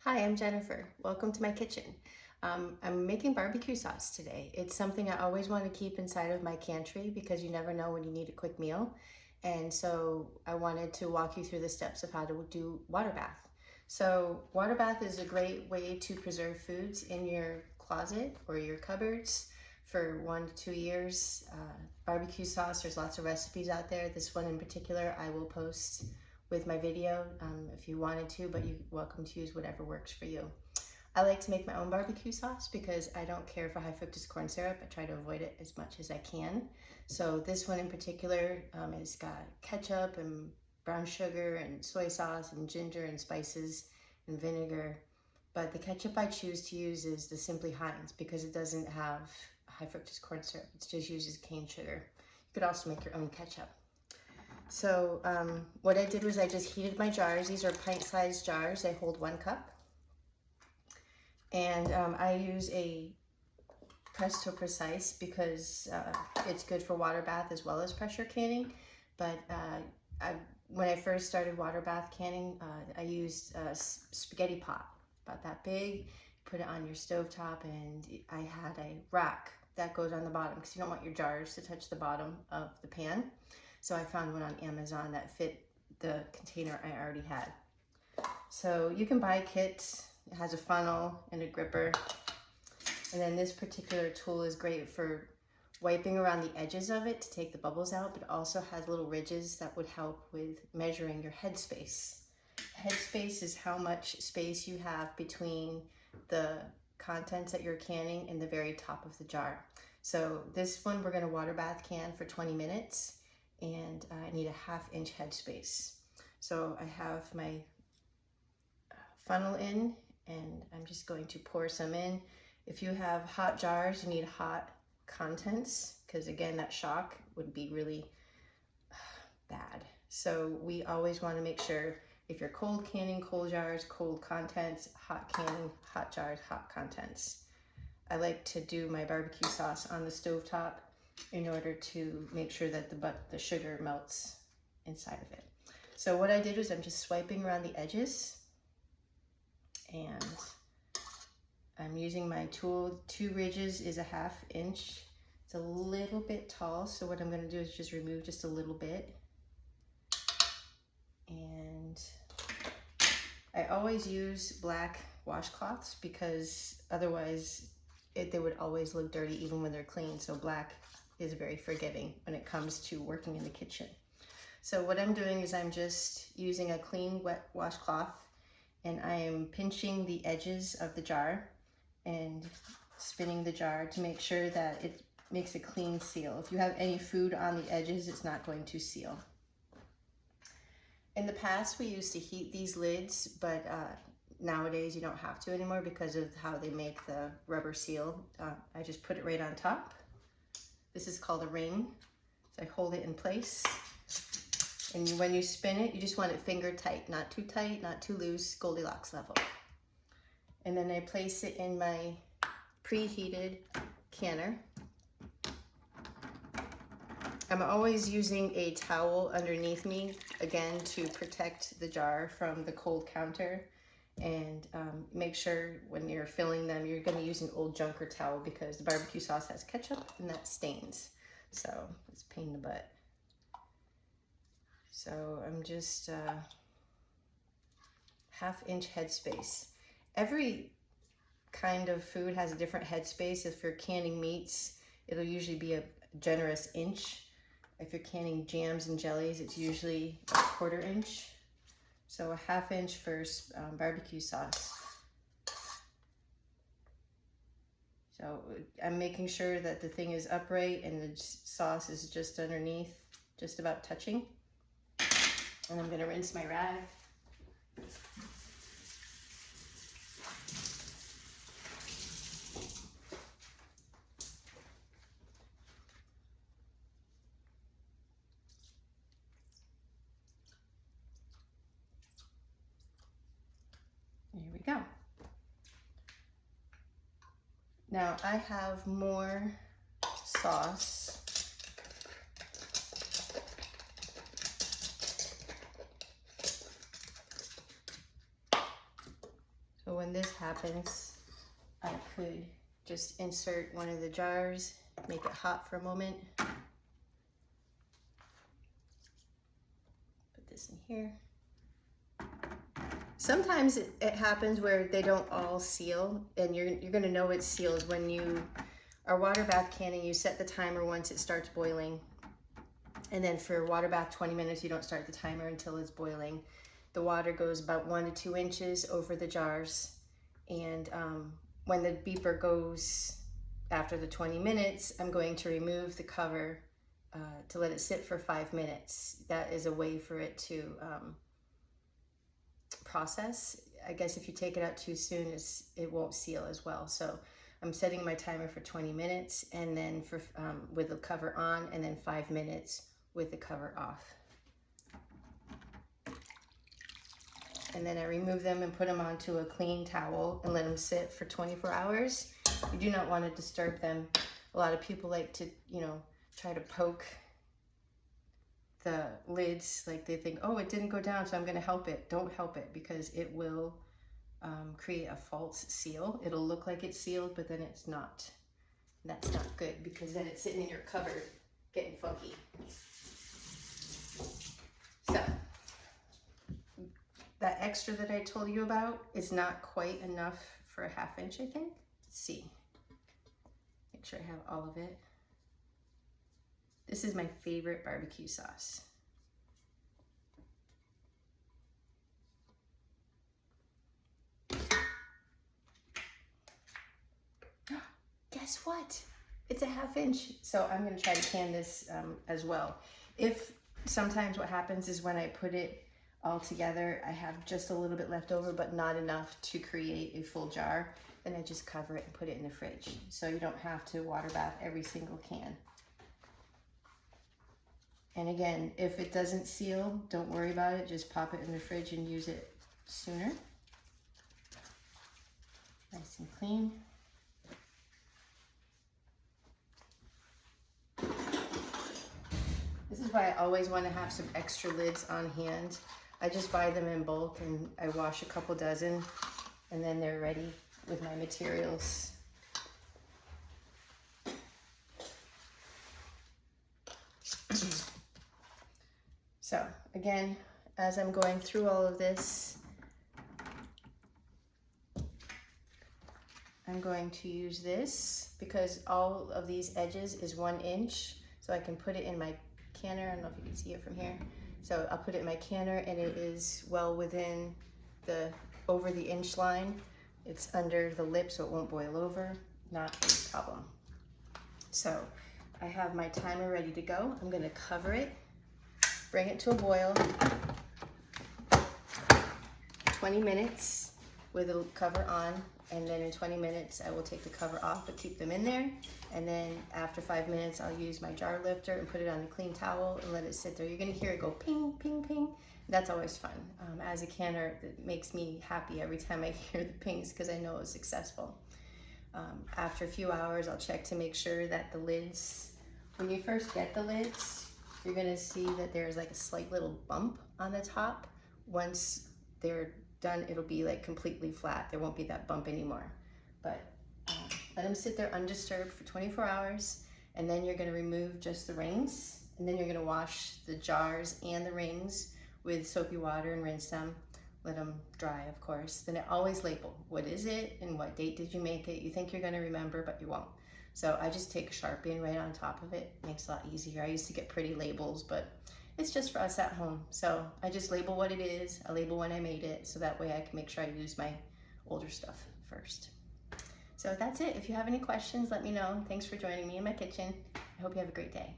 Hi, I'm Jennifer. Welcome to my kitchen. I'm making barbecue sauce today. It's something I always want to keep inside of my pantry because you never know when you need a quick meal. And so I wanted to walk you through the steps of how to do water bath. So water bath is a great way to preserve foods in your closet or your cupboards for 1 to 2 years. Barbecue sauce, there's lots of recipes out there. This one in particular I will post with my video if you wanted to, but you're welcome to use whatever works for you. I like to make my own barbecue sauce because I don't care for high fructose corn syrup. I try to avoid it as much as I can. So this one in particular has got ketchup and brown sugar and soy sauce and ginger and spices and vinegar. But the ketchup I choose to use is the Simply Heinz because it doesn't have high fructose corn syrup. It just uses cane sugar. You could also make your own ketchup. So what I did was I just heated my jars. These are pint-sized jars. They hold 1 cup. And I use a Presto Precise because it's good for water bath as well as pressure canning. But when I first started water bath canning, I used a spaghetti pot, about that big. Put it on your stovetop, and I had a rack that goes on the bottom because you don't want your jars to touch the bottom of the pan. So I found one on Amazon that fit the container I already had. So you can buy kits. It has a funnel and a gripper. And then this particular tool is great for wiping around the edges of it to take the bubbles out, but it also has little ridges that would help with measuring your headspace. Headspace is how much space you have between the contents that you're canning and the very top of the jar. So this one we're gonna water bath can for 20 minutes. And I need a 1/2 inch headspace. So I have my funnel in, and I'm just going to pour some in. If you have hot jars, you need hot contents, because again, that shock would be really bad. So we always want to make sure if you're cold canning, cold jars, cold contents, hot canning, hot jars, hot contents. I like to do my barbecue sauce on the stovetop in order to make sure that the sugar melts inside of it. So what I did was I'm just swiping around the edges, and I'm using my tool. 2 ridges is a 1/2 inch. It's a little bit tall, so what I'm going to do is just remove just a little bit. And I always use black washcloths because otherwise they would always look dirty even when they're clean. So black is very forgiving when it comes to working in the kitchen. So what I'm doing is I'm just using a clean wet washcloth, and I am pinching the edges of the jar and spinning the jar to make sure that it makes a clean seal. If you have any food on the edges, it's not going to seal. In the past, we used to heat these lids, but nowadays you don't have to anymore because of how they make the rubber seal. I just put it right on top. This is called a ring. So I hold it in place. And when you spin it, you just want it finger tight, not too tight, not too loose, Goldilocks level. And then I place it in my preheated canner. I'm always using a towel underneath me, again, to protect the jar from the cold counter. And make sure when you're filling them, you're going to use an old Junker towel because the barbecue sauce has ketchup and that stains. So it's a pain in the butt. So I'm just 1/2 inch headspace. Every kind of food has a different headspace. If you're canning meats, it'll usually be a generous inch. If you're canning jams and jellies, it's usually a 1/4 inch. So a 1/2 inch for barbecue sauce. So I'm making sure that the thing is upright and the sauce is just underneath, just about touching. And I'm gonna rinse my rag. Here we go. Now I have more sauce. So when this happens, I could just insert one of the jars, make it hot for a moment. Put this in here. Sometimes it happens where they don't all seal, and you're gonna know it seals when you are water bath canning. You set the timer once it starts boiling, and then for water bath 20 minutes, you don't start the timer until it's boiling. The water goes about 1 to 2 inches over the jars, and when the beeper goes after the 20 minutes, I'm going to remove the cover to let it sit for 5 minutes. That is a way for it to process. I guess if you take it out too soon, it won't seal as well. So I'm setting my timer for 20 minutes, and then for with the cover on, and then 5 minutes with the cover off. And then I remove them and put them onto a clean towel and let them sit for 24 hours. You do not want to disturb them. A lot of people like to, try to poke the lids, like they think, oh, it didn't go down, so I'm going to help it. Don't help it, because it will create a false seal. It'll look like it's sealed, but then it's not. That's not good, because then it's sitting in your cupboard getting funky. So that extra that I told you about is not quite enough for a 1/2 inch, I think. Let's see. Make sure I have all of it. This is my favorite barbecue sauce. Guess what? It's a 1/2 inch. So I'm going to try to can this as well. If sometimes what happens is when I put it all together, I have just a little bit left over, but not enough to create a full jar, then I just cover it and put it in the fridge. So you don't have to water bath every single can. And again, if it doesn't seal, don't worry about it. Just pop it in the fridge and use it sooner. Nice and clean. This is why I always want to have some extra lids on hand. I just buy them in bulk, and I wash a couple dozen, and then they're ready with my materials. So again, as I'm going through all of this, I'm going to use this because all of these edges is 1 inch, so I can put it in my canner. I don't know if you can see it from here. So I'll put it in my canner, and it is well within over the inch line. It's under the lip, so it won't boil over. Not a problem. So I have my timer ready to go. I'm gonna cover it, bring it to a boil, 20 minutes with the cover on, and then in 20 minutes I will take the cover off but keep them in there. And then after 5 minutes, I'll use my jar lifter and put it on a clean towel and let it sit there. You're gonna hear it go ping, ping, ping. That's always fun. As a canner, it makes me happy every time I hear the pings because I know it was successful. After a few hours, I'll check to make sure that the lids, when you first get the lids, you're gonna see that there's like a slight little bump on the top. Once they're done, it'll be like completely flat. There won't be that bump anymore. But let them sit there undisturbed for 24 hours, and then you're gonna remove just the rings, and then you're gonna wash the jars and the rings with soapy water and rinse them. Let them dry, of course. Then I always label, what is it and what date did you make it? You think you're gonna remember, but you won't. So I just take a Sharpie and write on top of it. Makes it a lot easier. I used to get pretty labels, but it's just for us at home. So I just label what it is. I label when I made it, so that way I can make sure I use my older stuff first. So that's it. If you have any questions, let me know. Thanks for joining me in my kitchen. I hope you have a great day.